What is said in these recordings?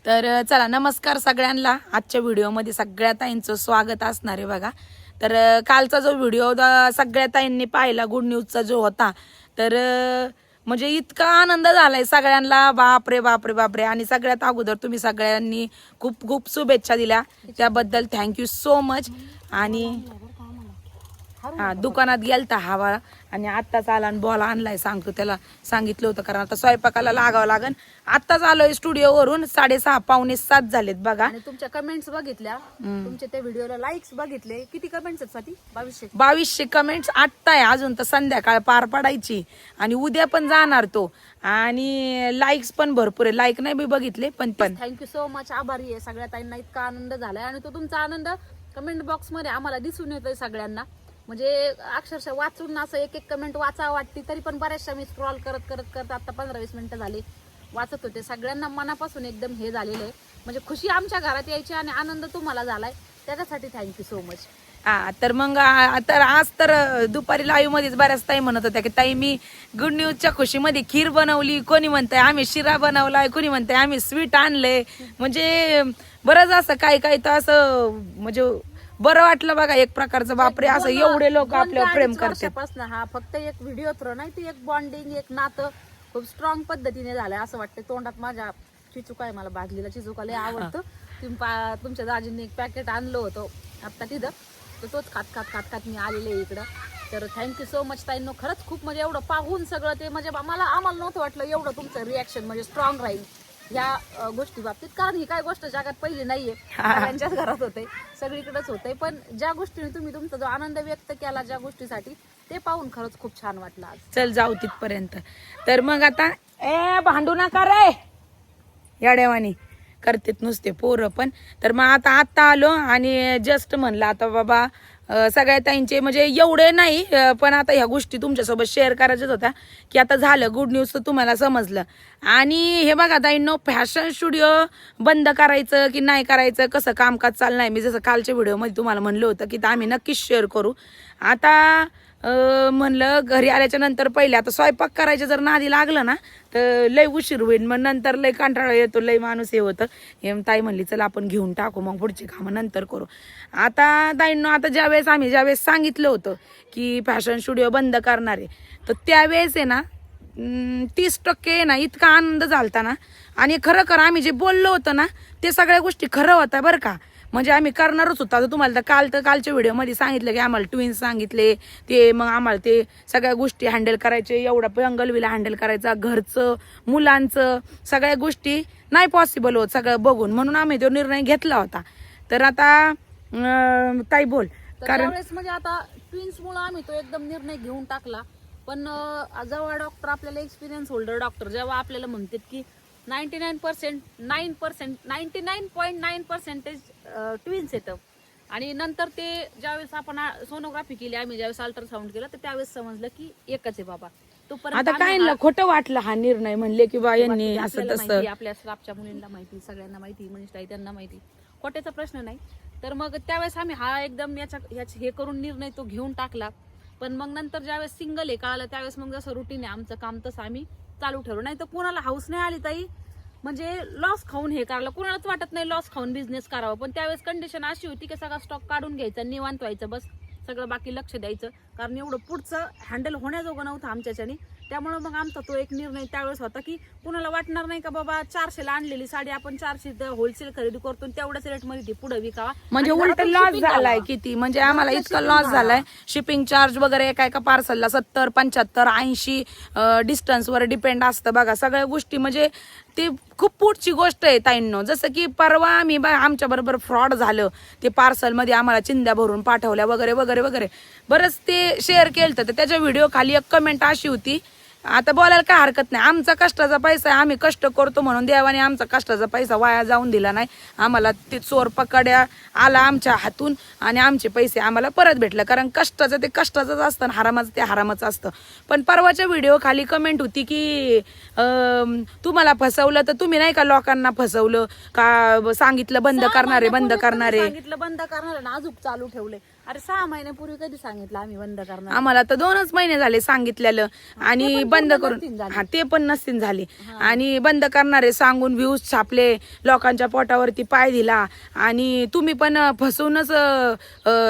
तर चला नमस्कार सगळ्यांना. आजच्या व्हिडिओमध्ये सगळ्या ताईंचं स्वागत असणार आहे बघा. तर कालचा जो व्हिडिओ सगळ्या ताईंनी पाहिला गुड न्यूजचा जो होता, तर म्हणजे इतका आनंद झालाय सगळ्यांना, बापरे बापरे बापरे. आणि सगळ्यात अगोदर तुम्ही सगळ्यांनी खूप खूप शुभेच्छा दिल्या, त्याबद्दल थँक्यू सो मच. आणि दुकानात गेलता हवा आणि आत्ताच आला आणि बॉल आणलाय, सांगतो त्याला सांगितलं होतं कारण आता स्वयंपाकाला लागावं लागन. आत्ताच आलोय स्टुडिओवरून, 6:30 पावणे 7 झालेत बघा. आणि तुमच्या कमेंट्स बघितल्या, तुमच्या त्या व्हिडिओला लाईक्स बघितले. किती कमेंट्स आहेत स्वाती? 2200 कमेंट्स. आत्ता आहे, अजून तर संध्याकाळ पार पडायची आणि उद्या पण जाणार तो. आणि लाईक्स पण भरपूर आहे, लाईक नाही बी बघितले पण थँक्यू सो मच. आभारी आहे सगळ्या ताईंना, इतका आनंद झालाय आणि तो तुमचा आनंद कमेंट बॉक्स मध्ये आम्हाला दिसून येतोय सगळ्यांना. म्हणजे अक्षरशः वाचून असं एक एक कमेंट वाचावं वाटते, तरी पण बऱ्याचशा मी स्क्रॉल करत करत करत आता 15-20 मिनिटं झाली वाचत होते. सगळ्यांना मनापासून एकदम हे झालेलं आहे, म्हणजे खुशी आमच्या घरात यायची आणि आनंद तुम्हाला झालाय, त्याच्यासाठी थँक्यू सो मच. तर मग आज तर दुपारी लाईव्ह मध्येच बऱ्याच ताई म्हणत होत्या की ताई मी गुड न्यूजच्या खुशीमध्ये खीर बनवली, कोणी म्हणतंय आम्ही शिरा बनवलाय, कोणी म्हणतंय आम्ही स्वीट आणले. म्हणजे बरंच असं काही काही तर असं म्हणजे बरं वाटलं बघा एक प्रकारचं. बापरे, असं एवढे लोक आपल्यावर प्रेम करतात. हा फक्त एक व्हिडिओ थ्रू नाही, ती एक बॉन्डिंग, एक नातं खूप स्ट्रॉंग पद्धतीने झालंय असं वाटतं. तोंडात माझ्या चिचुका आहे, मला भाजलेला चिचुका लय आवडतं. तुमच्या दाजींनी एक पॅकेट आणलं होतं आता तिथं, तर तोच खात खात खात खात मी आलेले आहे इकडं. तर थँक्यू सो मच ताईंनो, खरंच खूप म्हणजे एवढं पाहून सगळं ते म्हणजे आम्हाला नव्हतं वाटलं एवढं तुमचं रिॲक्शन म्हणजे स्ट्रॉंग राहील या गोष्टी बाबतीत. कारण ही काय गोष्ट जगात पहिली नाहीये, सगळ्यांच्याच घरात होते, सगळीकडेच होते. पण ज्या गोष्टीने तुम्ही तुमचा जो आनंद व्यक्त केला ज्या गोष्टीसाठी, ते पाहून खरंच खूप छान वाटलं आज. चल जाऊ तिथपर्यंत. तर मग आता भांडू नका रे, याडेवानी करतेत नुसते पोरं पण. तर मग आता आलो आणि जस्ट म्हणलं आता बाबा सगळ्या ताईंचे म्हणजे एवढे नाही, पण आता ह्या गोष्टी तुमच्यासोबत शेअर करायच्याच होत्या की आता झालं गुड न्यूज तर तुम्हाला समजलं. आणि हे बघा ताईंनो, फॅशन स्टुडिओ बंद करायचं की नाही करायचं, कसं कामकाज चाललं आहे, मी जसं कालच्या व्हिडिओमध्ये तुम्हाला म्हणलं होतं की आम्ही नक्कीच शेअर करू. आता म्हणलं घरी आल्याच्या नंतर पहिले आता स्वयंपाक करायचं जर नादी लागलं ना तर लय उशीर होईल, मग नंतर लय कंटाळा येतो, लय माणूस हे होतं. हे ताई म्हणली चला आपण घेऊन टाकू, मग पुढची कामं नंतर करू. आता ताईंनो, आता ज्यावेळेस सांगितलं होतं की फॅशन स्टुडिओ बंद करणार आहे, तर त्यावेळेस आहे ना 30% ना इतका आनंद झालता ना. आणि खरं आम्ही जे बोललो होतो ना ते सगळ्या गोष्टी खरं होत्या बरं का. म्हणजे आम्ही करणारच होतो. आता तुम्हाला कालच्या व्हिडिओमध्ये सांगितलं की आम्हाला ट्विन्स सांगितले ते, मग आम्हाला ते सगळ्या गोष्टी हँडल करायचे, एवढा जंगलविला हँडल करायचा, घरचं मुलांचं सगळ्या गोष्टी नाही पॉसिबल होत सगळं बघून, म्हणून आम्ही तो निर्णय घेतला होता. तर आता ताई बोल. कारण म्हणजे आता ट्विन्स मुळे आम्ही तो एकदम निर्णय घेऊन टाकला. पण जेव्हा डॉक्टर आपल्याला एक्सपिरियन्स होल्डर डॉक्टर जेव्हा आपल्याला म्हणतात की 99.9% ट्विन्स येतं, आणि नंतर ते ज्यावेळेस आपण सोनोग्राफी केली, आम्ही ज्यावेळेस अल्ट्रासाऊंड केलं, तर त्यावेळेस समजलं की एकच आहे बाबा. आता काय खोटं वाटलं हा निर्णय, म्हणले की बा यांनी असं तसं. आपल्या स्टाफच्या मुलींना माहिती, सगळ्यांना माहिती, मनीषताई त्यांना माहिती, खोट्याचा प्रश्न नाही. तर मग त्यावेळेस आम्ही हा एकदम याच्या हे करून निर्णय तो घेऊन टाकला. पण मग नंतर ज्यावेळेस सिंगल हे कळालं, त्यावेळेस मग जसं रुटीन आहे आमचं काम तसं आम्ही चालू ठेवलं. नाही तर कुणाला हाऊस नाही आली ताई, म्हणजे लॉस खाऊन हे करायला कुणालाच वाटत नाही लॉस खाऊन बिझनेस करावा. पण त्यावेळेस कंडिशन अशी होती की सगळा स्टॉक काढून घ्यायचा, निवांत व्हायचं, बस सगळं बाकी लक्ष द्यायचं, कारण एवढं पुढचं हँडल होण्याजोगं नव्हतं आमच्याच्याने. त्यामुळे मग आमचा तो एक निर्णय त्यावेळेस होता की कुणाला वाटणार नाही का बाबा 400ला आणलेली साडी आपण 400 होलसेल खरेदी करतो, तेवढ्याच रेटमध्ये ती पुढे विकावा. म्हणजे उलट लॉस झालाय किती, म्हणजे आम्हाला इतका लॉस झालाय. शिपिंग चार्ज वगैरे एका पार्सलला 70, 75, 80 डिस्टन्सवर डिपेंड असतं बघा सगळ्या गोष्टी. म्हणजे ते खूप पुढची गोष्ट आहे ताईंनो. जसं की परवा आम्ही आमच्या बरोबर फ्रॉड झालं, ते पार्सलमध्ये आम्हाला चिंध्या भरून पाठवल्या वगैरे वगैरे वगैरे बरंच ते शेअर केलं. तर त्याच्या व्हिडिओ खाली एक कमेंट अशी होती, आता बोलायला काय हरकत नाही, आमचा कष्टाचा पैसा आहे, आम्ही कष्ट करतो म्हणून देवाने आमचा कष्टाचा पैसा वाया जाऊन दिला नाही. आम्हाला ते चोर पकड्या आला आमच्या हातून आणि आमचे पैसे आम्हाला परत भेटले, कारण कष्टाचं ते कष्टाचंच असतं आणि हरामाचं ते हरामाचं असतं. पण परवाच्या व्हिडिओ खाली कमेंट होती की तुम्हाला फसवलं, तर तुम्ही नाही का लोकांना फसवलं का, सांगितलं बंद करणारे सांगितलं बंद करणारे, नाजूक चालू ठेवले. अरे 6 महिन्यापूर्वी कधी सांगितलं आम्ही बंद करणार? आम्हाला तर 2च महिने झाले सांगितलेलं आणि बंद पूर्ण करून नसतील झाले. हा ते पण नसतील झाले आणि बंद करणारे सांगून व्ह्यूज छापले, लोकांच्या पोटावरती पाय दिला आणि तुम्ही पण फसूनच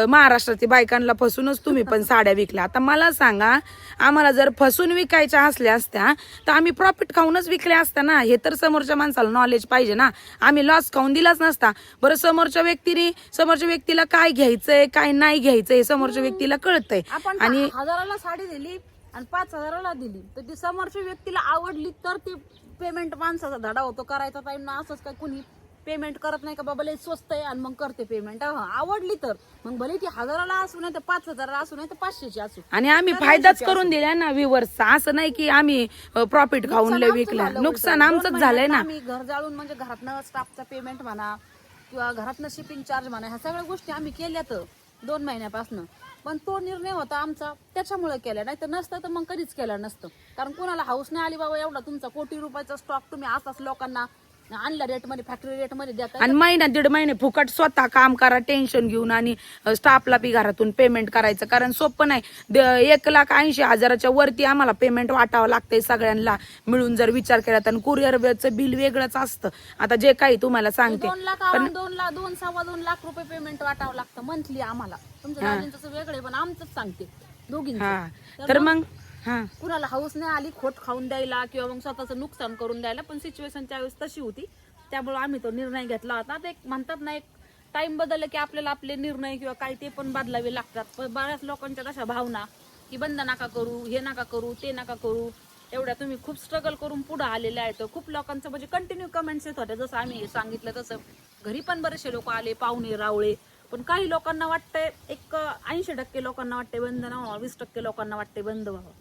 महाराष्ट्रातील बायकांना फसूनच तुम्ही पण साड्या विकल्या. आता मला सांगा, आम्हाला जर फसून विकायच्या असल्या असत्या तर आम्ही प्रॉफिट खाऊनच विकल्या असत्या ना. हे तर समोरच्या माणसाला नॉलेज पाहिजे ना. आम्ही लॉस खाऊन दिलाच नसता. बरं, समोरच्या व्यक्तीला काय घ्यायचंय काय नाही घ्यायचंय समोरच्या व्यक्तीला कळतंय. आपण आणि 1000ला साडी दिली आणि 5000ला दिली तर ती समोरच्या व्यक्तीला आवडली तर ते पेमेंट माणसाचा धडा होतो करायचा टाइम ना. असंच काय कुणी पेमेंट करत नाही का बाबा लय स्वस्त आहे आणि मग करते पेमेंट. आवडली तर मग भले ती 1000ला असू नाही तर 5000ला असू नाही तर 500ची असू. आणि आम्ही फायदाच करून दिला ना व्ह्युअर्सचा. असं नाही की आम्ही प्रॉफिट खाऊन लय विकला. नुकसान आमचंच झालंय ना. आम्ही घर जाळून म्हणजे घरातनं स्टाफचा पेमेंट म्हणा किंवा घरातनं शिपिंग चार्ज म्हणा, ह्या सगळ्या गोष्टी आम्ही केल्यात 2 महिन्यापासून. पण तो निर्णय होता आमचा त्याच्यामुळे केला, नाही तर नसतं तर मग कधीच केलं नसतं. कारण कोणाला हाऊस नाही आली बाबा एवढा तुमचा कोटी रुपयाचा स्टॉक तुम्ही असाच लोकांना आणला रेटमध्ये, फॅक्टरी रेटमध्ये देता. आणि महिना 1.5 महिने फुकट स्वतः काम करा, टेन्शन घेऊन आणि स्टाफला बी घरातून पेमेंट करायचं. कारण सोपं नाही. 1,80,000च्या वरती आम्हाला पेमेंट वाटावं लागतंय सगळ्यांना मिळून जर विचार केला तर. कुरिअरचं बिल वेगळंच असतं. आता जे काही तुम्हाला सांगते 2 लाख 2.25 लाख रुपये पेमेंट वाटावं लागतं मंथली आम्हाला. तुमच्या दाजींचं वेगळे पण आमचंच सांगते दोघींचं. तर मग कुणाला हाऊस नाही आली खोट खाऊन द्यायला किंवा मग स्वतःचं नुकसान करून द्यायला. पण सिच्युएशन त्यावेळेस तशी होती, त्यामुळे आम्ही तो निर्णय घेतला होता. आता एक म्हणतात ना, एक टाइम बदललं की आपल्याला आपले निर्णय किंवा काय ते पण बदलावे लागतात. पण बऱ्याच लोकांच्या तशा भावना की बंद नका करू, हे नका करू, ते नका करू. एवढ्या तुम्ही खूप स्ट्रगल करून पुढे आलेले आहेत. खूप लोकांचं म्हणजे कंटिन्यू कमेंट्स येत होत्या. जसं आम्ही सांगितलं तसं घरी पण बरेचसे लोक आले, पाहुणे रावळे. पण काही लोकांना वाटतंय, एक 80% लोकांना वाटतंय बंद न व्हावं, 20% लोकांना वाटतंय बंद व्हावं.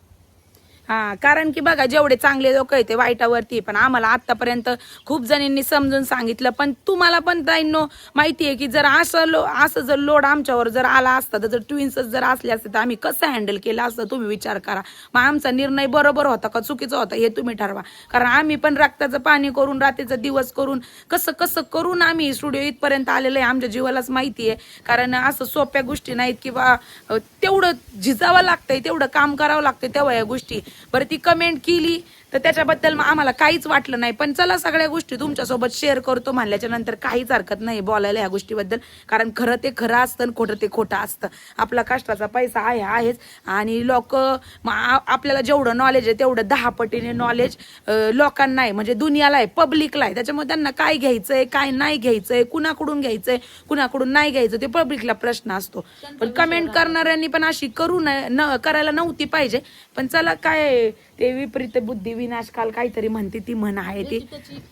कारण की बघा, जेवढे चांगले लोक आहेत ते वाईटावरती. पण आम्हाला आतापर्यंत खूप जणांनी समजून सांगितलं. पण तुम्हाला पण ताईंनो माहिती आहे की जर असं जर लोड आमच्यावर जर आला असता, तर जर ट्विन्सच जर असले असते तर आम्ही कसं हँडल केलं असतं तुम्ही विचार करा. मग आमचा निर्णय बरोबर होता का चुकीचा होता हे तुम्ही ठरवा. कारण आम्ही पण रक्ताचं पाणी करून, रात्रीचा दिवस करून, कसं करून आम्ही स्टुडिओ इथपर्यंत आलेलं आहे. आमच्या जीवालाच माहिती आहे. कारण असं सोप्या गोष्टी नाहीत किंवा तेवढं झिजावं लागतंय, तेवढं काम करावं लागतंय तेव्हा या गोष्टी. बरं, ती कमेंट केली तर त्याच्याबद्दल मग आम्हाला काहीच वाटलं नाही. पण चला, सगळ्या गोष्टी तुमच्यासोबत शेअर करतो म्हणल्याच्या नंतर काहीच हरकत नाही बोलायला ह्या गोष्टीबद्दल. कारण खरं ते खरं असतं आणि खोटं ते खोटं असतं. आपला कष्टाचा पैसा आहेच. आणि लोक आपल्याला जेवढं नॉलेज आहे तेवढं 10 पटीने नॉलेज लोकांना आहे, म्हणजे दुनियाला आहे, पब्लिकला आहे. त्याच्यामुळे त्यांना काय घ्यायचंय काय नाही घ्यायचंय, कुणाकडून घ्यायचंय कुणाकडून नाही घ्यायचं ते पब्लिकला प्रश्न असतो. पण कमेंट करणाऱ्यांनी पण अशी करायला नव्हती पाहिजे. पण चला, काय ते विपरीत बुद्धी विनाशकाल काहीतरी म्हणते ती म्हण आहे ती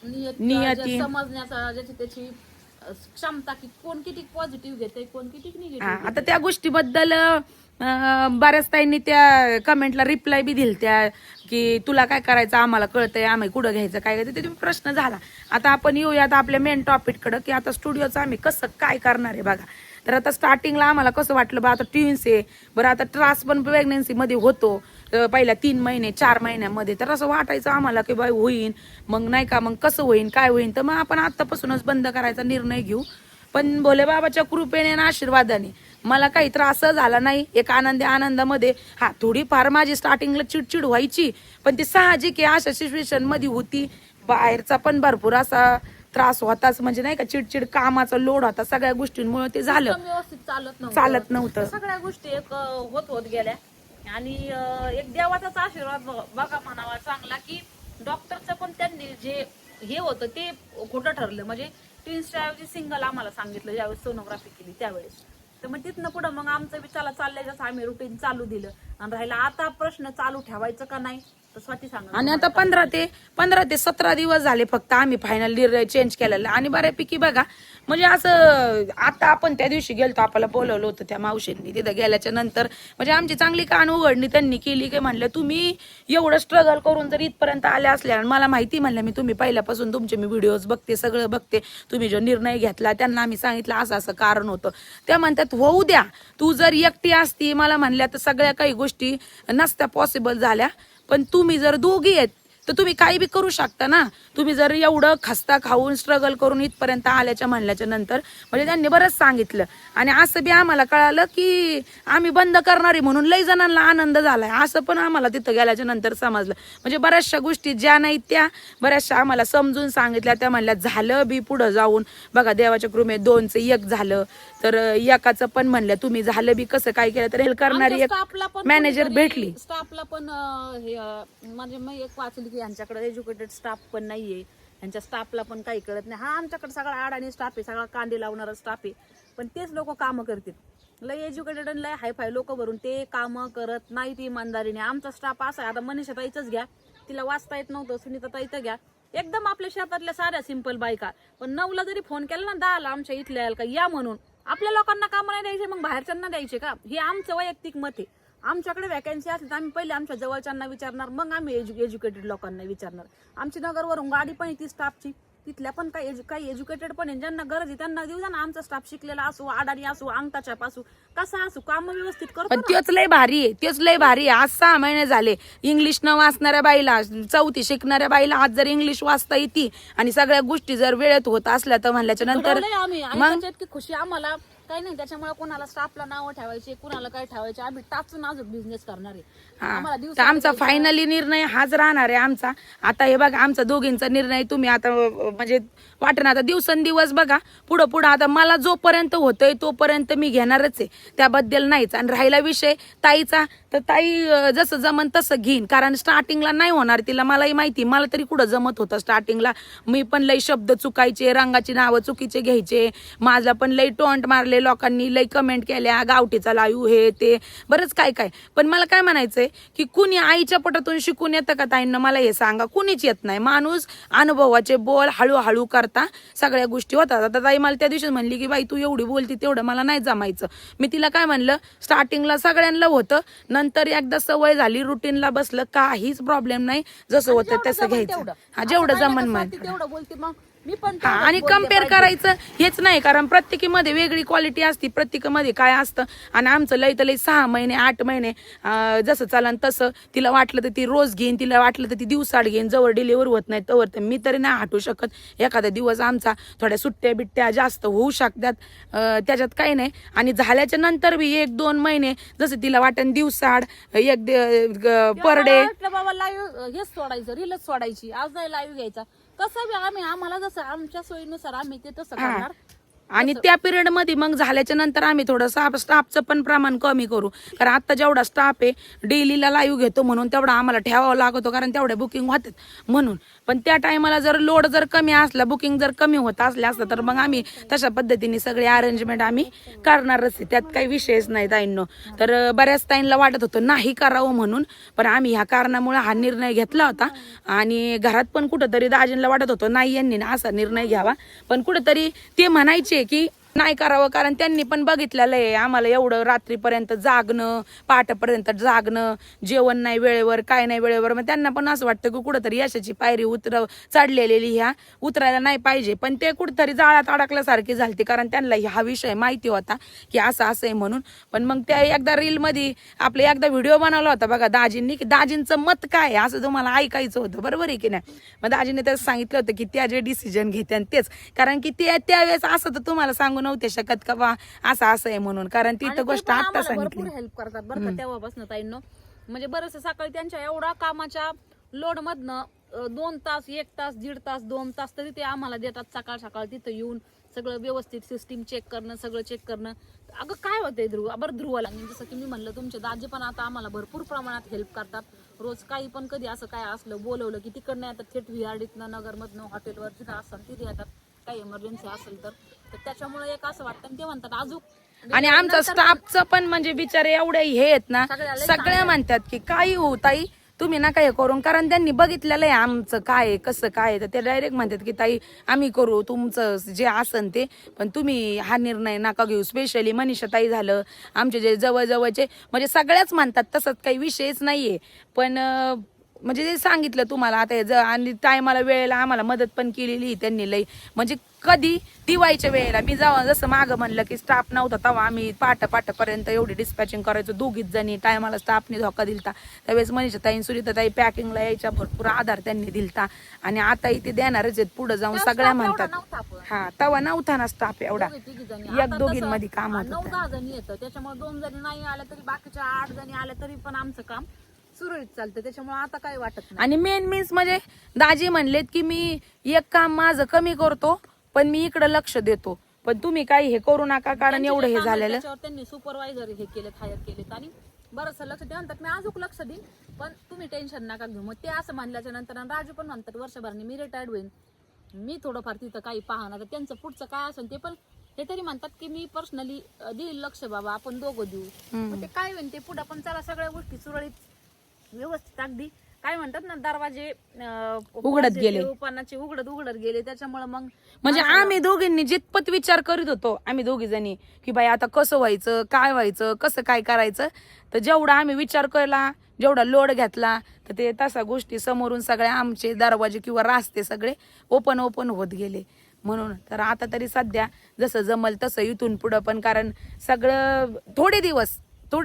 नियती समजण्याचा ज्याची त्याची क्षमता की कोण किती पॉझिटिव्ह घेते कोण किती निगेटिव्ह. आता त्या गोष्टीबद्दल बऱ्याच ताईंनी त्या कमेंटला रिप्लाय बी दिलत्या की तुला काय करायचं आम्हाला कळतंय, आम्ही कुठं घ्यायचं काय घ्यायचं ते प्रश्न झाला. आता आपण येऊया आपल्या मेन टॉपिककडं की आता स्टुडिओचं आम्ही कसं काय करणार आहे बघा. तर आता स्टार्टिंगला आम्हाला कसं वाटलं बा, आता ट्विन्स आहे बरं, आता त्रास पण प्रेग्नेन्सी मध्ये होतो पहिल्या 3 महिने 4 महिन्यामध्ये. तर असं वाटायचं आम्हाला की बाई होईन, मग नाही का, मग कसं होईन काय होईन. तर मग आपण आतापासूनच बंद करायचा निर्णय घेऊ. पण भोले बाबाच्या कृपेने आणि आशीर्वादाने मला काही त्रास झाला नाही. एक आनंदामध्ये थोडीफार माझी स्टार्टिंगला चिडचिड व्हायची, पण ती साहजिक आहे, अशा सिच्युएशन मध्ये होती. बाहेरचा पण भरपूर असा त्रास होताच, म्हणजे नाही का, चिडचिड, कामाचा लोड होता, सगळ्या गोष्टींमुळे ते झालं. व्यवस्थित चालत नव्हतं. सगळ्या गोष्टी एक होत गेल्या. आणि एक देवाचाच आशीर्वाद बघा म्हणावा चांगला की डॉक्टरचं पण त्यांनी जे हे होतं ते खोटं ठरलं. म्हणजे ट्विन्सच्या ऐवजी सिंगल आम्हाला सांगितलं ज्यावेळेस सोनोग्राफी केली त्यावेळेस. तर मग तिथनं पुढं मग आमचं विचार चाललंय जसं आम्ही रुटीन चालू दिलं. आणि राहिला आता प्रश्न चालू ठेवायचं का नाही तर स्वाती सांगा. आणि आता 15 ते 17 दिवस झाले फक्त आम्ही फायनल निर्णय चेंज केलेला. आणि बऱ्यापैकी बघा, म्हणजे असं आता आपण त्या दिवशी गेलतो, आपल्याला बोलवलं होतं त्या मावशींनी. तिथं गेल्याच्या नंतर म्हणजे आमची चांगली कान उघडणी त्यांनी केली की म्हणलं तुम्ही एवढं स्ट्रगल करून जर इथपर्यंत आले असल्या, मला माहिती म्हणलं मी तुम्ही पहिल्यापासून तुमचे मी व्हिडिओज बघते, सगळं बघते, तुम्ही जो निर्णय घेतला त्यांना आम्ही सांगितलं असं असं कारण होतं. त्या म्हणतात होऊ द्या, तू जर एकटी असती मला म्हणल्या तर सगळ्या काही गोष्टी नसत्या पॉसिबल झाल्या. पण तुम्ही जर दोघी आहेत तर तुम्ही काही बी करू शकता ना. तुम्ही जर एवढं खस्ता खाऊन स्ट्रगल करून इथपर्यंत आल्याच्या म्हणल्याच्या नंतर म्हणजे त्यांनी बरंच सांगितलं. आणि असं बी आम्हाला कळालं की आम्ही बंद करणारी म्हणून लई जणांना आनंद झालाय, असं पण आम्हाला तिथं गेल्याच्या नंतर समजलं. म्हणजे बऱ्याचशा गोष्टी ज्या नाही त्या बऱ्याचशा आम्हाला समजून सांगितल्या. त्या म्हणल्या झालं बी पुढं जाऊन बघा देवाच्या कृपेने 2चं 1 झालं. तर एकाचं पण म्हणलं तुम्ही झालं बी कसं काय केलं तर हेल्प करणारी एक मॅनेजर भेटली. स्टाफला पण म्हणजे मी एक वाचली की यांच्याकडे एज्युकेटेड स्टाफ पण नाहीये, यांच्या स्टाफला पण काही कळत नाही. हा आमच्याकडे सगळा अडाणी स्टाफ आहे, सगळा कांदे लावणारा स्टाफ आहे, पण तेच लोक कामं करतील. लय एज्युकेटेड आणि लय हायफाय लोक भरून ते कामं करत नाही ती इमानदारीने. आमचा स्टाफ असा आहे, आता मनीषा ताईच घ्या, तिला वाचता येत नव्हतं, सुनीता ताईच घ्या, एकदम आपल्या शेतातल्या साध्या सिंपल बायका, पण 9ला जरी फोन केला ना 10ला आमच्या इथल्या याल का या म्हणून, आपल्या लोकांना कामं नाही द्यायचे मग बाहेरच्यांना द्यायचे का? हे आमचं वैयक्तिक मत आहे. आमच्याकडे वॅकन्सी असली तर आम्ही पहिले आमच्या जवळच्यांना विचारणार, मग आम्ही एज्युकेटेड लोकांना विचारणार. आमची नगरवरून गाडी पण येते स्टाफची, तिथल्या पण काही एज्युकेटेड पण आहे, ज्यांना गरज आहे त्यांना देऊ द्या ना. आमचा स्टाफ शिकलेला असो, अडाणी असो, अंगठाछाप असो, कसा असो, काम व्यवस्थित करतो. पण तेच लय भारी आहे, तेच लय भारी आहे. आज 6 महिने झाले इंग्लिश न वाचणाऱ्या बाईला, 4थी शिकणाऱ्या बाईला आज जर इंग्लिश वाचता येते आणि सगळ्या गोष्टी जर वेळेत होत असल्या तर म्हणल्याच्या नंतर आम्ही इतकी खुशी आम्हाला काही नाही. त्याच्यामुळे कोणाला स्टाफला नावं ठेवायचे, कुणाला काय ठेवायचे, आम्ही टाचून अजून बिझनेस करणार आहे. तर आमचा फायनली निर्णय हाच राहणार आहे आमचा. आता हे बघा आमचा दोघींचा निर्णय तुम्ही आता म्हणजे वाटणं आता दिवसेंदिवस बघा पुढं पुढं आता मला जोपर्यंत होतंय तोपर्यंत मी घेणारच आहे, त्याबद्दल नाहीच. आणि राहिला विषय ताईचा, तर ताई जसं जमन तसं घेईन, कारण स्टार्टिंगला नाही होणार तिला, मलाही माहिती, मला तरी कुठं जमत होतं स्टार्टिंगला. मी पण लई शब्द चुकायचे, रंगाची नावं चुकीचे घ्यायचे, माझा पण लई टॉन्ट मारले लोकांनी, लई कमेंट केल्या गावठीचा लाईव्ह हे ते बरंच काय काय. पण मला काय म्हणायचंय की कुणी आईच्या पोटातून शिकून येतं का ताईंना, मला हे सांगा. कुणीच येत नाही. माणूस अनुभवाचे बोल हळूहळू करता सगळ्या गोष्टी होतात. आता ताई मला त्या दिवशी म्हणली की बाई तू एवढी बोलती तेवढं मला नाही जमायचं. मी तिला काय म्हणलं, स्टार्टिंगला सगळ्यांना होतं, नंतर एकदा सवय झाली, रुटीनला बसलं, काहीच प्रॉब्लेम नाही, जसं होतं तसं घ्यायचं. हा जेवढं जमन माहिती तेवढं बोलते मग मी पण. आणि कम्पेअर करायचं हेच नाही, कारण प्रत्येकीमध्ये वेगळी क्वालिटी असते, प्रत्येकामध्ये काय असतं. आणि आमचं लय तर लय 6 महिने 8 महिने जसं चालन तसं. तिला वाटलं तर ती रोज घेईन, तिला वाटलं तर ती दिवसाड घेईन, जवळ डिलिव्हर होत नाही तवर तर मी तरी नाही हटू शकत. एखादा दिवस आमचा थोड्या सुट्ट्या बिट्ट्या जास्त होऊ शकतात, त्याच्यात काही नाही. आणि झाल्याच्या नंतर बी 1-2 महिने जसं तिला वाटन दिवसाड पर डे बाबा लाईव्ह हेच सोडायचं, रीलच सोडायची, आज नाही लाईव्ह घ्यायचा. कसं बी आम्हाला जसं आमच्या सोयीनुसार आम्ही ते तसं करणार. आणि त्या पिरियड मध्ये मग झाल्याच्या नंतर आम्ही थोडंसं स्टाफचं पण प्रमाण कमी करू, कारण आता जेवढा स्टाफ आहे डेलीला लाईव्ह घेतो म्हणून तेवढा आम्हाला ठेवावा लागतो, कारण तेवढ्या बुकिंग होतात म्हणून. पण त्या टायमाला जर लोड जर कमी असला, बुकिंग जर कमी होत असल्या असतं तर मग आम्ही तशा पद्धतीने सगळे अरेंजमेंट आम्ही करणारच आहे, त्यात काही विषयच नाही ताईंनो. तर बऱ्याच ताईंना वाटत होतं नाही करावं म्हणून, पण आम्ही ह्या कारणामुळे हा निर्णय घेतला होता. आणि घरात पण कुठंतरी दाजींना वाटत होतं नाही यांनी असा निर्णय घ्यावा, पण कुठंतरी ते म्हणायचे की नाही करावं, कारण त्यांनी पण बघितलेलं आहे आम्हाला एवढं रात्रीपर्यंत जागणं, पहाटेपर्यंत जागणं, जेवण नाही वेळेवर, काय नाही वेळेवर. मग त्यांना पण असं वाटतं की कुठंतरी यशाची पायरी चढलेली ह्या उतरायला नाही पाहिजे, पण ते कुठंतरी जाळ्यात अडकल्यासारखी झालती, कारण त्यांना हा विषय माहिती होता की असं आहे म्हणून. पण मग त्या एकदा रीलमध्ये आपले एकदा व्हिडिओ बनवला होता बघा दाजींनी, की दाजींचं मत काय आहे असं तुम्हाला ऐकायचं होतं, बरोबर आहे की नाही. मग दाजींनी त्याचं सांगितलं होतं की त्या जे डिसिजन घेते तेच, कारण की ते त्यावेळेस असं तर तुम्हाला सांगू नव्हते शकत का बा असं आहे म्हणून, कारण ती तर गोष्ट आता सांगितली. भरपूर हेल्प करतात बरं का तेव्हापासून ताईंनो. म्हणजे बरंच सकाळी त्यांच्या एवढा कामाच्या लोड मधनं 2 तास 1 तास 1.5 तास 2 तास तरी ते आम्हाला देतात सकाळ सकाळ तिथं येऊन सगळं व्यवस्थित सिस्टीम चेक करणं, सगळं चेक करणं. अगं काय होतंय ध्रुवाला जसं की मी म्हणलं तुमचे दाजी पण आता आम्हाला भरपूर प्रमाणात हेल्प करतात. रोज काही पण कधी असं काय असलं बोलवलं की तिकडनं येतात, थेट व्हीआरडीतनं नगरमधनं हॉटेलवर तिथं असतात तिथे येतात, काही इमर्जन्सी असेल तर त्याच्यामुळे एक असं वाटतं ते म्हणतात अजून. आणि आमचा स्टाफचं पण म्हणजे बिचारे एवढे हे आहेत ना, सगळ्या म्हणतात की काही हो ताई तुम्ही नका हे करून, कारण त्यांनी बघितलेलं आहे आमचं काय कसं काय, तर ते डायरेक्ट म्हणतात की ताई आम्ही करू तुमचं जे असन ते, पण तुम्ही हा निर्णय नका घेऊ. स्पेशली मनीषा ताई झालं, आमचे जे जवळजवळचे म्हणजे सगळ्याच म्हणतात, तसंच काही विषयच नाहीये. पण म्हणजे ते सांगितलं तुम्हाला आता आणि टायमाला वेळेला आम्हाला मदत पण केलेली त्यांनी लई. म्हणजे कधी दिवाळीच्या वेळेला मी जेव्हा जसं मागं म्हणलं की स्टाफ नव्हता तेव्हा आम्ही पाटापर्यंत एवढी डिस्पॅचिंग करायचो दोघीच जणी. टायमाला स्टाफने धोका दिलता त्यावेळेस मनीषा ताई सुनीता ताई पॅकिंगला यायच्या भरपूर आधार त्यांनी दिलता. आणि आता इथे देणारच आहेत पुढे जाऊन सगळ्या म्हणतात. हा तेव्हा नव्हता ना स्टाफ एवढा, एक दोघींमध्ये काम होत 9-10 जणी येतं त्याच्यामुळे 2 जणी नाही आल्या तरी बाकीच्या 8 जणी आल्या तरी पण आमचं काम सुरळीत चालतं. त्याच्यामुळे आता काही वाटत नाही. आणि मेन मीन्स म्हणजे दाजी म्हणलेत की मी एक काम माझं कमी करतो पण मी इकडे लक्ष देतो, पण तुम्ही काही हे करू नका कारण एवढं हे झालेलं. त्याच्यावर त्यांनी सुपरवायझर हे केलेत, हायर केलेत आणि बरंच लक्ष द्या म्हणतात. मी अजून लक्ष देईन पण तुम्ही टेन्शन नका घेऊ. मग ते असं म्हणल्याच्या नंतर राजू पण म्हणतात वर्षभराने मी रिटायर्ड होईन, मी थोडंफार तिथं काही पाहणार. त्यांचं पुढचं काय असेल ते पण ते तरी म्हणतात की मी पर्सनली देईल लक्ष बाबा, आपण दोघं देऊ. मग ते काय होईल ते पुढे पण चला सगळ्या गोष्टी सुरळीत व्यवस्थित अगदी काय म्हणतात ना दरवाजे उघडत गेले, पानाचे उघडत गेले. त्याच्यामुळे मग म्हणजे आम्ही दोघींनी जितपत विचार करीत होतो आम्ही दोघी जणी की बाई आता कसं व्हायचं, काय व्हायचं, कसं काय करायचं, तर जेवढा आम्ही विचार केला, जेवढा लोड घेतला तर ते तसा गोष्टी समोरून सगळे आमचे दरवाजे किंवा रास्ते सगळे ओपन होत गेले. म्हणून तर आता तरी सध्या जसं जमल तसं इथून पुढं पण, कारण सगळं थोडे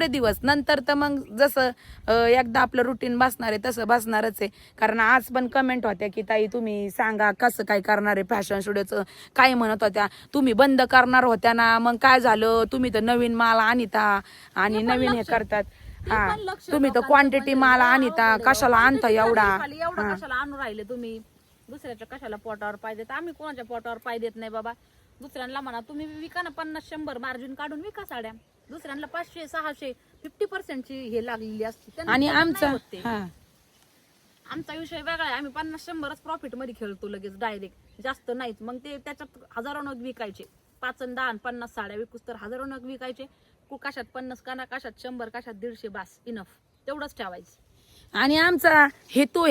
दिवस नंतर तर मग जसं एकदा आपलं रुटीन बसणार आहे तसं बसणारच आहे. कारण आज पण कमेंट होत्या की ताई तुम्ही सांगा कसं काय करणार आहे फॅशन स्टुडिओचं, काय म्हणत होत्या तुम्ही बंद करणार होत्या ना, मग काय झालं, तुम्ही तर नवीन माल आणता आणि नवीन हे करतात. हा तुम्ही तर क्वांटिटी माल आणता, कशाला आणता एवढा कशाला आणून राहिले तुम्ही, दुसऱ्याच्या कशाला पोटावर पाय देत. आम्ही कोणाच्या पोटावर पाय देत नाही बाबा. दुसऱ्यांना म्हणा तुम्ही विका ना 50-100 मार्जिन काढून विका साड्या, दुसऱ्यांना 500-600 50% ची हे लागलेली असते. आणि आमचा विषय वेगळा आहे. आम्ही 50-100च प्रॉफिट मध्ये खेळतो लगेच डायरेक्ट, जास्त नाहीच. मग ते त्याच्यात हजारो नग विकायचे, 5 आणि 10 आणि 50 साड्या विकूस तर हजारो नग विकायचे. कशात 50 काना, कशात 100, कशात 150, बास इनफ तेवढंच ठेवायचं. आणि आमचा हेतू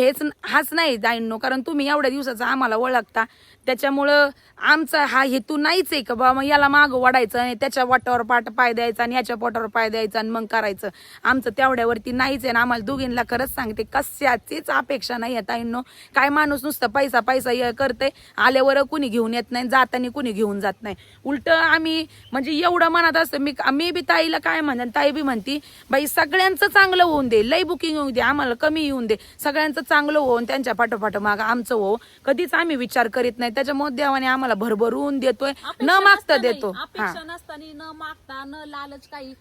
हाच नाही जाईन, कारण तुम्ही एवढ्या दिवसाचा आम्हाला ओळखता त्याच्यामुळं आमचा हा हेतू नाहीच आहे का बाबा याला माग वाढायचं आणि त्याच्या वाटावर पाय द्यायचा आणि याच्या पोटावर पाय द्यायचा आणि मग करायचं. आमचं तेवढ्यावरती नाहीच आहे. आम्हाला दोघींना खरंच सांगते कशाचीच अपेक्षा नाही आहे ताईंनो. काय माणूस नुसतं पैसा करते, आल्यावर कुणी घेऊन येत नाही, जाताना कुणी घेऊन जात नाही. उलट आम्ही म्हणजे एवढं मनात असतं, मी बी ताईला काय म्हणते, ताई बी म्हणती बाई सगळ्यांचं चांगलं होऊन दे, लई बुकिंग होऊन दे, आम्हाला कमी येऊन दे, सगळ्यांचं चांगलं होऊन त्यांच्या पाठोपाठ माग आमचं हो. कधीच आम्ही विचार करीत नाही. त्याच्यामुळे देवाने आम्हाला भरभरून देतोय, न मागता देतो. अपेक्षा नसताना, न मागता, न लालच काही,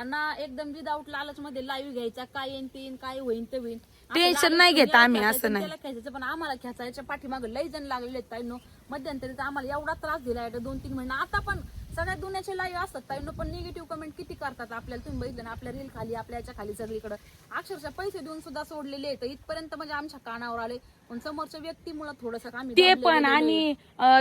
ना एकदम विदाऊट लालच मध्ये लाईव्ह घ्यायचा, काय येईन ते येईन, काय होईन ते होईन, टेन्शन नाही घेत आम्ही. असं नाही खेचायचं, पण आम्हाला खेचायच्या पाठीमागे लई जण लागलेले आहेत ताईंनो. मध्यंतरी तर आम्हाला एवढा त्रास दिला 2-3 महिने. आता पण सगळ्या दुनियाचे लाईव्ह असतात ताईंनो, पण निगेटिव्ह कमेंट किती करतात आपल्याला. तुम्ही बघितलं ना आपल्या रील खाली, आपल्या याच्या खाली सगळीकडे अक्षरशः पैसे देऊन सुद्धा सोडलेले आहेत. इथपर्यंत म्हणजे आमच्या कानावर आले. पण समोरच्या व्यक्तीमुळे थोडंसं आम्ही ते पण, आणि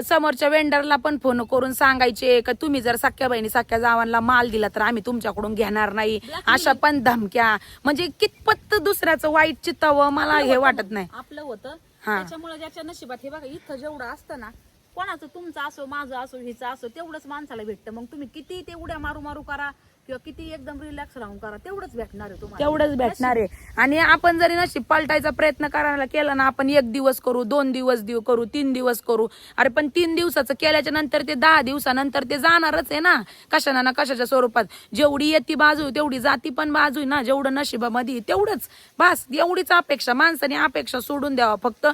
समोरच्या वेंडरला पण फोन करून सांगायचे का तुम्ही जर सख्या बहिणी सख्या जावांना माल दिला तर आम्ही तुमच्याकडून घेणार नाही, अशा पण धमक्या. म्हणजे कितपत दुसऱ्याचं वाईट चित्तावं मला हे वाटत नाही. आपलं होतं त्याच्यामुळे ज्याच्या नशिबात हे बघा इथं जेवढं असतं ना, कोणाचं तुमचं असो, माझं असो, हिचं असो, तेवढंच माणसाला भेटतं. मग तुम्ही किती ते उड्या मारू करा किंवा किती एकदम रिलॅक्स राहून करा, तेवढंच भेटणार आहे तुम्हाला, तेवढंच भेटणार आहे. आणि आपण जरी नशीब पलटायचा प्रयत्न करायला केला ना, आपण 1 दिवस करू, 2 दिवस करू, 3 दिवस करू, अरे पण 3 दिवसाचं केल्याच्या नंतर ते 10 दिवसानंतर ते जाणारच आहे ना, कशाना ना कशाच्या स्वरूपात. जेवढी येती बाजू तेवढी जाती पण बाजू आहे ना, जेवढं नशिबामध्ये तेवढंच बस. एवढीच अपेक्षा माणसाने अपेक्षा सोडून द्यावा. फक्त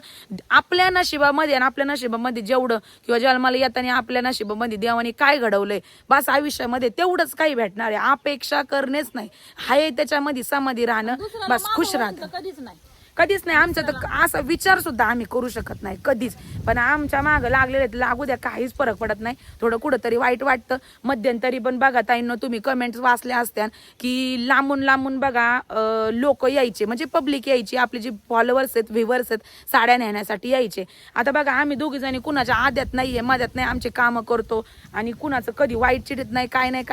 आपल्या नशिबामध्ये आणि आपल्या नशिबामध्ये जेवढं किंवा जन्माला येताना आपल्या नशिबामध्ये देवाने काय घडवलंय बस आयुष्यामध्ये तेवढंच काही भेटणार आहे. अपेक्षा करणेच नाही, हाय त्याच्यामध्ये समाधी राहणं बस, खुश राहणं. कधीच नाही आमचं तर असा विचार सुद्धा आम्ही करू शकत नाही कधीच. पण आमच्या मागं लागलेले लागू द्या, काहीच फरक पडत नाही. थोडं कुठं तरी वाईट वाटतं. मध्यंतरी पण बघा ताईंनो, तुम्ही कमेंट्स वाचल्या असत्या की लांबून बघा लोक यायचे, म्हणजे पब्लिक यायची, आपले जे फॉलोअर्स आहेत, व्ह्युअर्स आहेत, साड्या नेण्यासाठी यायचे. आता बघा आम्ही दोघी जणी कुणाच्या आद्यात नाहीये, मध्यात नाही, आमचे कामं करतो आणि कुणाचं कधी वाईट चिडत नाही, काय नाही.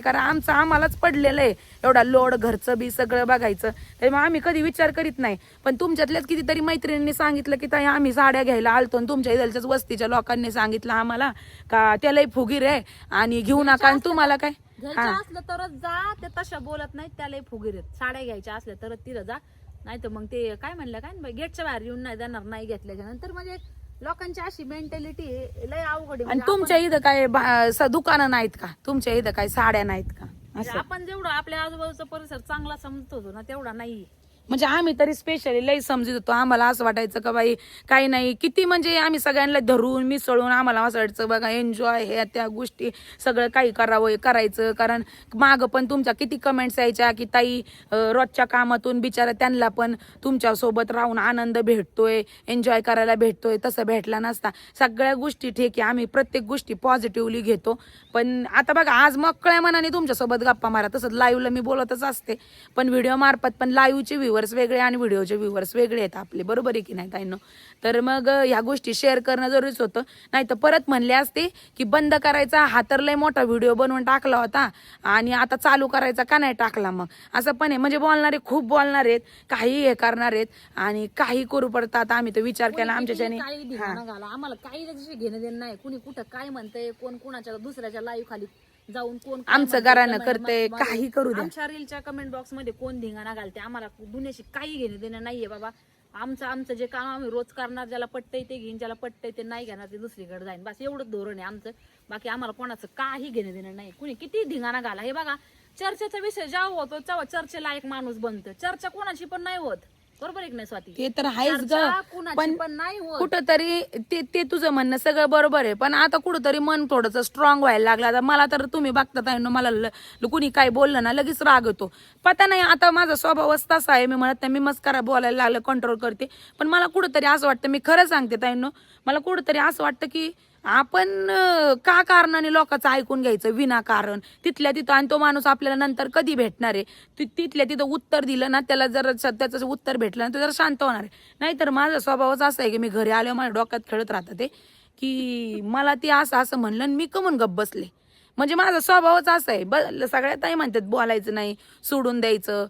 कारण आमचं आम्हालाच पडलेलं आहे एवढा लोड, घरचं बी सगळं बघायचं. त्यामुळे आम्ही कधी विचार करीत नाही. पण तुमच्यातल्याच कितीतरी मैत्रिणींनी सांगितलं की ताई आम्ही साड्या घ्यायला आलतो, आणि तुमच्या इथल्याच वस्तीच्या लोकांनी सांगितलं आम्हाला का त्यालाही फुगीर आहे आणि घेऊ नका. आणि तुम्हाला काय घ्यायचं असलं तरच जा, ते तशा बोलत नाही, त्यालाही फुगीर आहेत. साड्या घ्यायच्या असल्या तरच तिथं जा, नाही तर मग ते काय म्हणलं काय गेटच्या बाहेर येऊन नाही देणार नाही घेतल्याच्या नंतर. म्हणजे लोकांची अशी मेंटॅलिटी लय अवघड आहे. आणि म्हणजे तुमच्या इथं काय दुकानं नाहीत का? तुमच्या इथं काय साड्या नाहीत का? असं आपण जेवढं आपल्या आजूबाजूचा परिसर चांगला समजत होतो ना तेवढा नाही. म्हणजे आम्ही तरी स्पेशली लई समजत होतो. आम्हाला असं वाटायचं का बाई काही नाही, किती म्हणजे आम्ही सगळ्यांना धरून मिसळून आम्हाला असं वाटायचं बघा एन्जॉय हे त्या गोष्टी सगळं काही करायचं. कारण मागं पण तुमच्या किती कमेंट्स यायच्या की ताई रोजच्या कामातून बिचारा त्यांना पण तुमच्यासोबत राहून आनंद भेटतोय, एन्जॉय करायला भेटतोय, तसं भेटला नसता. सगळ्या गोष्टी ठीक आहे, आम्ही प्रत्येक गोष्टी पॉझिटिव्हली घेतो. पण आता बघा आज मोकळ्या मनाने तुमच्यासोबत गप्पा मारा, तसंच लाईव्हला मी बोलतच असते, पण व्हिडिओ मार्फत पण लाईव्हचे व्ह्यूवर्स वेगळे आणि व्हिडिओचे व्ह्यूवर्स वेगळे आहेत आपले, बरोबर आहे की नाही ताईंनो? तर मग ह्या गोष्टी शेअर करणं जरुरीच होतं. नाही तर परत म्हणले असते की बंद करायचा, हा तर लय मोठा व्हिडिओ बनवून टाकला होता आणि आता चालू करायचा का नाही टाकला. मग असं पण आहे, म्हणजे बोलणारे खूप बोलणार आहेत, काही हे करणार आहेत आणि काही करू पडतात. आम्ही तर विचार केला आमच्याच्याने. आम्हाला काही घेणं देणं नाही. कुणी कुठं काय म्हणतंय, कोण कुणाच्या दुसऱ्याच्या लाईव्ह खाली जाऊन कोण आमचं घरानं करते, काही करू द्या. आमच्या रीलच्या कमेंट बॉक्स मध्ये कोण धिंगाणा घालते, आम्हाला दुनियाशी काही घेणं देणं नाहीये बाबा. आमचं जे काम आम्ही रोज करणार, ज्याला पटतंय ते घेईन, ज्याला पटतंय ते नाही घेणार ते दुसरीकडे जाईन, बस एवढंच धोरण आहे आमचं. बाकी आम्हाला कोणाचं काही घेणं देणं नाही. कुणी किती धिंगाणा घाला, हे बघा चर्चेचा विषय जेव्हा होतो तेव्हा चर्चेला एक माणूस बनतं. चर्चा कोणाची पण नाही होत, बरोबर आहे की नाही स्वाती? ते तर आहेच ग, पण नाही होत. कुठंतरी ते तुझं म्हणणं सगळं बरोबर आहे, पण आता कुठंतरी मन थोडंसं स्ट्रॉंग व्हायला लागलं. आता मला तर तुम्ही बघता मला कुणी काय बोललं ना लगेच राग येतो. पता नाही, आता माझा स्वभावच तसा आहे. मी म्हणत नाही, मी मस्करा बोलायला लागलं, कंट्रोल करते. पण मला कुठंतरी असं वाटतं, मी खरं सांगते ताईंनो, मला कुठंतरी असं वाटतं की आपण का कारणाने लोकांचं ऐकून घ्यायचं विनाकारण तिथल्या तिथं. आणि तो माणूस आपल्याला नंतर कधी भेटणार आहे, तिथल्या तिथं उत्तर दिलं ना त्याला, जर त्याचं उत्तर भेटलं ना तर जरा शांत होणार आहे. नाहीतर माझा स्वभावच असा आहे की मी घरी आल्यावर माझ्या डोक्यात खेळत राहतं ते की मला ते असं म्हणलं आणि मी कमून गप्प बसले. म्हणजे माझा स्वभावच असा आहे. सगळ्यात ताई म्हणतात बोलायचं नाही, सोडून द्यायचं.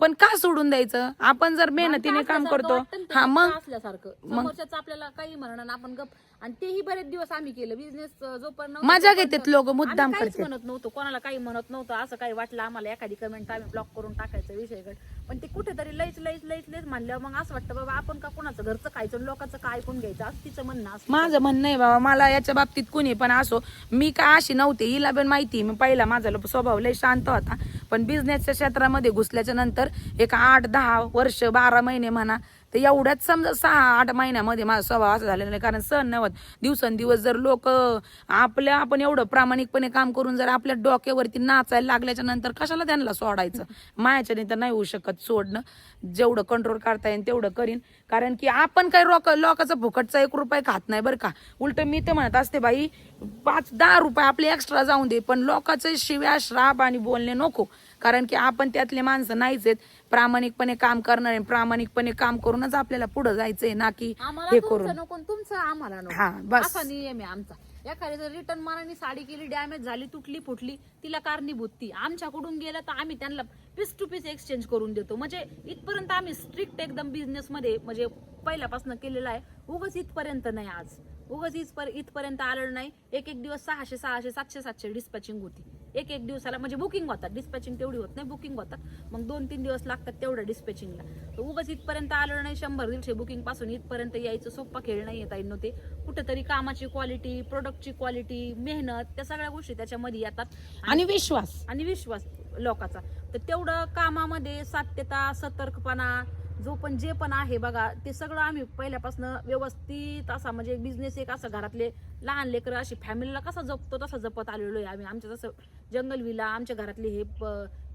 पण का सोडून द्यायचं? आपण जर मेहनतीने काम करतो, हा मग असल्यासारखं समोरच्याच आपल्याला काही म्हणणार आपण गप. आणि तेही बरेच दिवस आम्ही केलं बिझनेस, जोपर्यंत मजा घेतात लोक, मुद्दाम काहीच करतात. म्हणत नव्हतं, कोणाला काही म्हणत नव्हतं. असं काही वाटलं आम्हाला एखादी कमेंट आम्ही ब्लॉक करून टाकायचं विषयकडे. पण ते कुठेतरी लईच म्हणल्यावर मग असं वाटतं बाबा आपण का कोणाचं घरचं खायचं लोकांचं काय ऐकून घ्यायचं, असं तिचं म्हणणं असतं. माझं म्हणणं आहे बाबा, मला याच्या बाबतीत कुणी पण असो, मी काय अशी नव्हते, हिला पण माहिती. मी पहिला माझा स्वभाव लय शांत होता, पण बिझनेसच्या क्षेत्रामध्ये घुसल्याच्या नंतर एक 8-10 वर्ष 12 महिने म्हणा, तर एवढ्याच समजा 6-8 महिन्यामध्ये माझा स्वभाव असा झालेला नाही. कारण सण नव्हत, दिवसेंदिवस जर लोक आपण एवढं प्रामाणिकपणे काम करून जर आपल्या डोक्यावरती नाचायला लागल्याच्या नंतर कशाला त्यांना सोडायचं? मायाच्याने तर नाही होऊ शकत सोडणं. जेवढं कंट्रोल करता येईल तेवढं करीन. कारण की आपण काही लोकांचा फुकटचा 1 रुपया खात नाही बरं का. उलट मी तर म्हणत असते बाई 5-10 रुपये आपले एक्स्ट्रा जाऊन दे, पण लोकांचे शिव्या श्राप आणि बोलणे नको. कारण की आपण त्यातले माणसं नाहीच आहेत. प्रामाणिकपणे काम करणारे, प्रामाणिकपणे काम करूनच आपल्याला पुढे जायचंय, ना की हे करून. तुमचं आम्हाला हा बस, असा नियम आहे आमचा. एखादी जर रिटर्न माराने साडी केली, डॅमेज झाली, तुटली फुटली, तिला कारणीभूत ती आमच्याकडून गेलं तर आम्ही त्यांना पीस टू पीस एक्सचेंज करून देतो. म्हणजे इथपर्यंत आम्ही स्ट्रिक्ट एकदम बिझनेस मध्ये म्हणजे पहिल्यापासून केलेला आहे. उगाच इथपर्यंत नाही, आज उगाच इथपर्यंत आलेलं नाही. एक दिवस 600, 700 डिस्पॅचिंग होती एक दिवसाला. म्हणजे बुकिंग होतात, डिस्पॅचिंग तेवढी होत नाही, बुकिंग होतात. मग 2-3 दिवस लागतात तेवढ्या डिस्पॅचिंगला. तर उगाच इथपर्यंत आलेलं नाही. 100-150 बुकिंग पासून इथपर्यंत यायचं सोप्पा खेळ नाही येता येईल. ते कुठेतरी कामाची क्वालिटी, प्रोडक्टची क्वालिटी, मेहनत, त्या सगळ्या गोष्टी त्याच्यामध्ये येतात. आणि विश्वास लोकांचा. तर तेवढं कामामध्ये सात्यता, सतर्कपणा, जे पण आहे बघा, ते सगळं आम्ही पहिल्यापासून व्यवस्थित असा, म्हणजे बिझनेस एक असं घरातले लहान लेकरं अशी फॅमिलीला कसा जपतो तसा जपत आलेलो आहे आम्ही. आमच्या जसं जंगलविला, आमच्या घरातले हे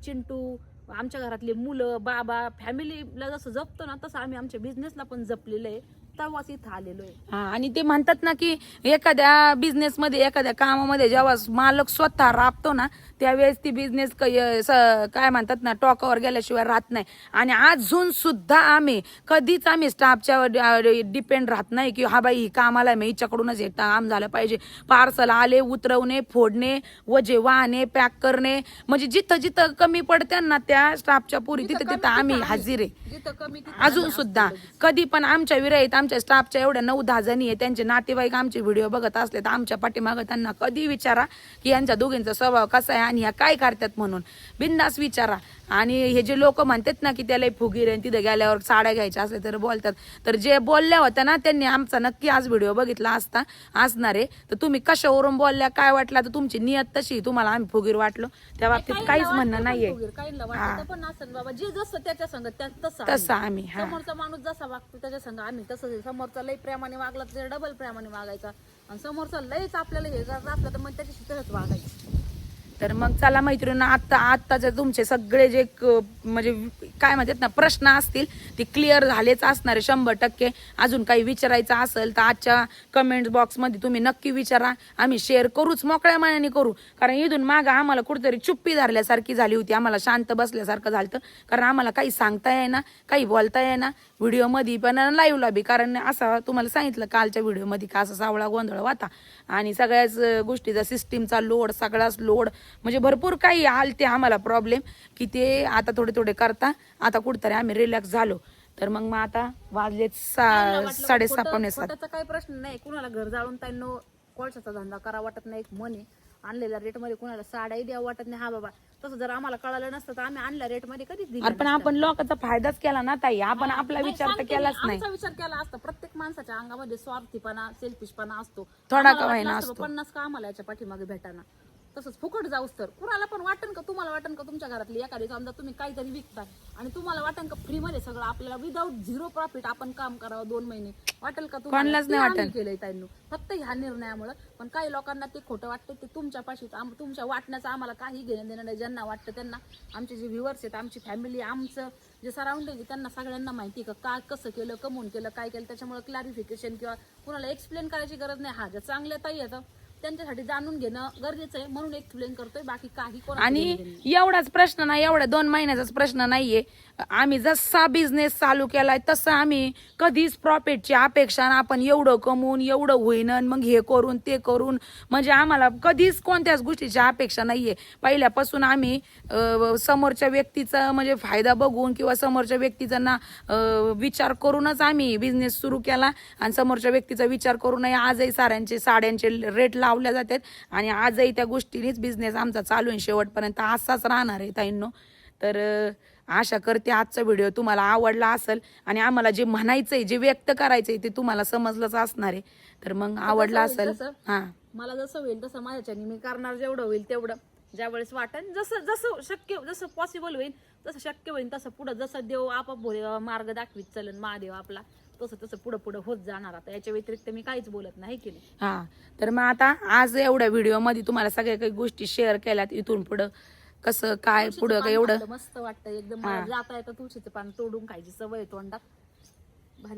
चिंटू, आमच्या घरातले मुलं, बाबा, फॅमिलीला जसं जपतो ना तसं आम्ही आमच्या बिझनेसला पण जपलेलं आहे. तेव्हाच इथं आलेलो आहे. आणि ते म्हणतात ना की एखाद्या बिझनेस मध्ये, एखाद्या कामामध्ये जेव्हा मालक स्वतः राबतो ना त्यावेळेस ती बिझनेस काय म्हणतात ना टॉकावर गेल्याशिवाय राहत नाही. आणि अजून सुद्धा कधीच आम्ही स्टाफच्या डिपेंड राहत नाही की हा बाई कामाला मी हिच्याकडूनच हे काम झालं पाहिजे. पार्सल आले, उतरवणे, फोडणे, वजे वाहणे, पॅक करणे, म्हणजे जिथं जिथं कमी पडते ना त्या स्टाफच्या पुरी तिथं आम्ही हजीर आहे. अजून सुद्धा कधी पण आमच्या विरहित आमच्या स्टाफच्या एवढ्या 9-10 जणी आहे, त्यांचे नातेवाईक आमचे व्हिडिओ बघत असले तर आमच्या पाठीमागं त्यांना कधी विचारा की यांच्या दोघींचा स्वभाव कसा आहे आणि ह्या काय करतात म्हणून बिनधास्त विचारा. आणि हे जे लोक म्हणतात ना की त्याला फुगीर आहे, तिथे गेल्यावर साड्या घ्यायच्या असले तर बोलतात, तर जे बोलल्या होत्या ना त्यांनी आमचा नक्की आज व्हिडिओ बघितला असणार आहे. तर तुम्ही कशावरून बोलल्या, काय वाटलं, तर तुमची नियत तशी, तुम्हाला आम्ही फुगीर वाटलो त्या बाबतीत काहीच म्हणणं नाहीये. पण असं बाबा जे जसं त्याच्या संग तसं आम्ही समोरचा माणूस जसा वागतो त्याच्या संग आम्ही तसं. समोरचा लई प्रेमाने वागला तर डबल प्रेमाने वागायचा, आणि समोरचा लईच आपल्याला हे करत असला तर मग त्याच्याशी तसंच वागायचं. तर मग चला मैत्रिणी, आत्ताचे तुमचे सगळे जे म्हणजे काय म्हणतात ना प्रश्न असतील ते क्लिअर झालेच असणारे 100%. अजून काही विचारायचं असेल तर आजच्या कमेंट बॉक्समध्ये तुम्ही नक्की विचारा, आम्ही शेअर करूच, मोकळ्या मनाने करू. कारण इथून मागं आम्हाला कुठेतरी चुप्पी धरल्यासारखी झाली होती, आम्हाला शांत बसल्यासारखं झालं, कारण आम्हाला काही सांगता येईना, काही बोलता येईना व्हिडिओमध्ये पण लाईव्हला बी. कारण असं तुम्हाला सांगितलं कालच्या व्हिडिओमध्ये का असा सावळा गोंधळ होता आणि सगळ्याच गोष्टीचा सिस्टीमचा लोड, सगळाच लोड, म्हणजे भरपूर काही आलते आम्हाला प्रॉब्लेम की ते आता थोडे करता आता कुठतरी आम्ही रिलॅक्स झालो. तर मग आता वाजले 6:30 पावणे 7. त्याचा काही प्रश्न नाही. कुणाला घर जाळून त्यांना कोळशाचा धंदा करा वाटत नाही, एक मनी आणलेल्या रेट मध्ये कुणाला साड्याही द्यावं वाटत नाही. हा बाबा तसं जर आम्हाला कळालं नसतं तर आम्ही आणल्या रेट मध्ये कधीच दिली. पण आपण लोकांचा फायदाच केला ना ताई, आपण आपला विचार तर केलाच नाही. आमचा विचार केला असता. प्रत्येक माणसाच्या अंगामध्ये स्वार्थीपणा, सेल्फिशपणा असतो. थोडा का होईना असतो. 50 का आम्हाला याच्या पाठीमागे भेटाना, तसंच फुकट जाऊस तर कुणाला पण वाटन का, तुम्हाला वाटन का तुमच्या घरातली एखादी समजा तुम्ही काहीतरी विकताय आणि तुम्हाला वाटन का फ्री मध्ये सगळं आपल्याला विदाऊट 0 प्रॉफिट आपण काम करावं 2 महिने, वाटेल का तुम्हाला? नाही वाटेल केलंय त्यांनी फक्त ह्या निर्णयामुळे. पण काही लोकांना ते खोटं वाटतं, ते तुमच्या पाशी तुमच्या वाटण्याचं आम्हाला काही घेणं देणं नाही. ज्यांना वाटतं त्यांना, आमचे जे व्ह्युअर्स आहेत, आमची फॅमिली, आमचं जे सराउंडिंग त्यांना सगळ्यांना माहिती का काय कसं केलं, कमवून केलं, काय केलं. त्याच्यामुळे क्लॅरिफिकेशन किंवा कुणाला एक्सप्लेन करायची गरज नाही. हा ज्या चांगल्या ताई येतं त्यांच्यासाठी जाणून घेणं गरजेचं आहे म्हणून एक्सप्लेन करतोय, बाकी काही कोण. आणि एवढाच प्रश्न नाही, एवढ्या 2 महिन्याचाच प्रश्न नाहीये. आम्ही जसा बिझनेस चालू केलाय तसं आम्ही कधीच प्रॉफिटची अपेक्षा ना, आपण एवढं कमवून एवढं होईन मग हे करून ते करून, म्हणजे आम्हाला कधीच कोणत्याच गोष्टीची अपेक्षा नाहीये. पहिल्यापासून आम्ही समोरच्या व्यक्तीचा म्हणजे फायदा बघून किंवा समोरच्या व्यक्तीचा ना विचार करूनच आम्ही बिझनेस सुरू केला, आणि समोरच्या व्यक्तीचा विचार करूनही आजही साड्यांचे रेट लावल्या जातात, आणि आजही त्या गोष्टीनेच बिझनेस आमचा चालू आहे शेवटपर्यंत, असाच राहणार आहे ताईंनो. तर आशा करते आजचा व्हिडिओ तुम्हाला आवडला असेल आणि आम्हाला जे म्हणायचंय, जे व्यक्त करायचंय ते तुम्हाला समजलंच असणार आहे. तर मग आवडला असेल, हा मला जसं होईल तसं माझ्याच्याने मी करणार, जेवढं होईल तेवढं, ज्यावेळेस वाटेल जसं शक्य, जसं पॉसिबल होईल तसं शक्य होईल तसं पुढं, जसं देव आपाप मार्ग दाखवीत चलन महादेव आपला, तसं पुढं होत जाणार. आता याच्या व्यतिरिक्त मी काहीच बोलत नाही केली. हा, तर मग आता आज एवढ्या व्हिडिओ मध्ये तुम्हाला सगळ्या काही गोष्टी शेअर केल्यात. इथून पुढं कसं काय पुढं काय एवढं मस्त वाटतं एकदम. जाता येतं तुळशीचं पान तोडून खायची सवय तोंडात.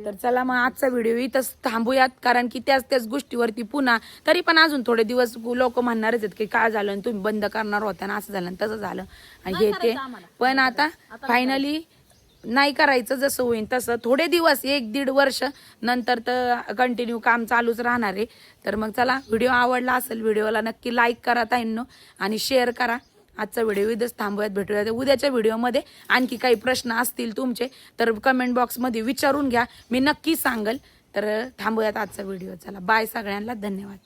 तर चला मग आजचा व्हिडिओ इथंच थांबूयात, कारण की त्याच गोष्टीवरती पुन्हा तरी पण अजून थोडे दिवस लोक म्हणणारच आहेत की काय झालं आणि तुम्ही बंद करणार होत्या ना, असं झालं तसं झालं हे ते. पण आता फायनली नाही करायचं, जसं होईल तसं. थोडे दिवस 1-1.5 वर्ष नंतर तर कंटिन्यू काम चालूच राहणार आहे. तर मग चला, व्हिडिओ आवडला असेल व्हिडिओला नक्की लाईक करा ताईंनो आणि शेअर करा. आजचा व्हिडिओ इथंच थांबूयात, भेटूयात उद्याच्या व्हिडिओमध्ये. आणखी काही प्रश्न असतील तुमचे तर कमेंट बॉक्समध्ये विचारून घ्या, मी नक्की सांगल. तर थांबूयात आजचा व्हिडिओ. चला बाय सगळ्यांना, धन्यवाद.